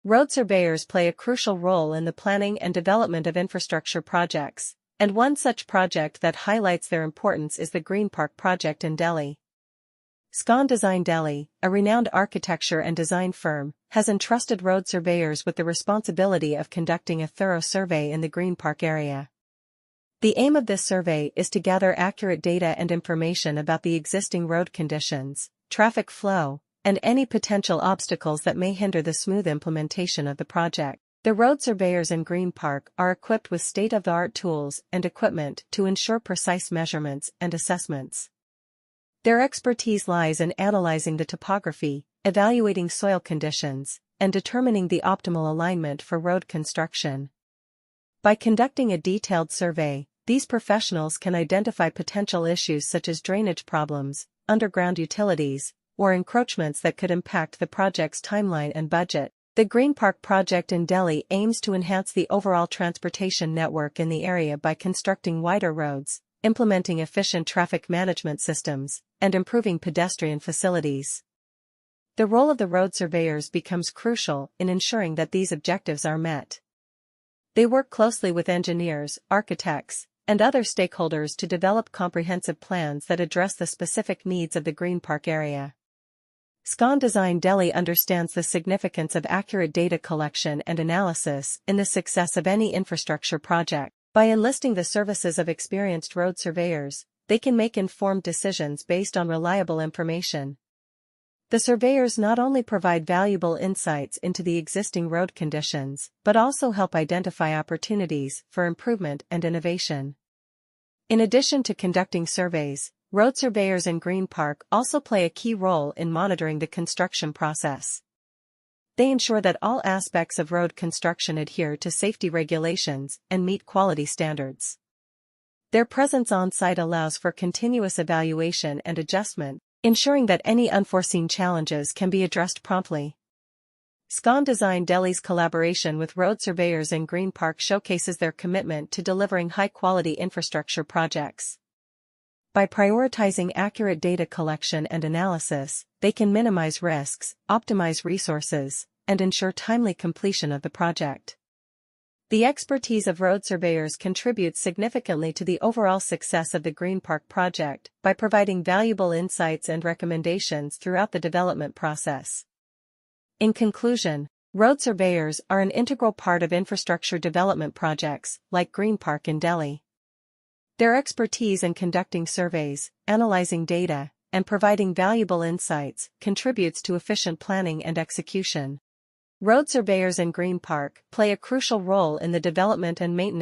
Road surveyors play a crucial role in the planning and development of infrastructure projects, and one such project that highlights their importance is the Greenpark project in Delhi. Scon Design Delhi, a renowned architecture and design firm, has entrusted road surveyors with the responsibility of conducting a thorough survey in the Greenpark area. The aim of this survey is to gather accurate data and information about the existing road conditions, traffic flow, and any potential obstacles that may hinder the smooth implementation of the project. The road surveyors in Greenpark are equipped with state-of-the-art tools and equipment to ensure precise measurements and assessments. Their expertise lies in analyzing the topography, evaluating soil conditions, and determining the optimal alignment for road construction. By conducting a detailed survey, these professionals can identify potential issues such as drainage problems, underground utilities, or encroachments that could impact the project's timeline and budget. The Greenpark project in Delhi aims to enhance the overall transportation network in the area by constructing wider roads, implementing efficient traffic management systems, and improving pedestrian facilities. The role of the road surveyors becomes crucial in ensuring that these objectives are met. They work closely with engineers, architects, and other stakeholders to develop comprehensive plans that address the specific needs of the Greenpark area. Scon Design Delhi understands the significance of accurate data collection and analysis in the success of any infrastructure project. By enlisting the services of experienced road surveyors, they can make informed decisions based on reliable information. The surveyors not only provide valuable insights into the existing road conditions, but also help identify opportunities for improvement and innovation. In addition to conducting surveys, road surveyors in Greenpark also play a key role in monitoring the construction process. They ensure that all aspects of road construction adhere to safety regulations and meet quality standards. Their presence on site allows for continuous evaluation and adjustment, ensuring that any unforeseen challenges can be addressed promptly. Scon Design Delhi's collaboration with road surveyors in Greenpark showcases their commitment to delivering high-quality infrastructure projects. By prioritizing accurate data collection and analysis, they can minimize risks, optimize resources, and ensure timely completion of the project. The expertise of road surveyors contributes significantly to the overall success of the Greenpark project by providing valuable insights and recommendations throughout the development process. In conclusion, road surveyors are an integral part of infrastructure development projects like Greenpark in Delhi. Their expertise in conducting surveys, analyzing data, and providing valuable insights contributes to efficient planning and execution. Road surveyors in Greenpark play a crucial role in the development and maintenance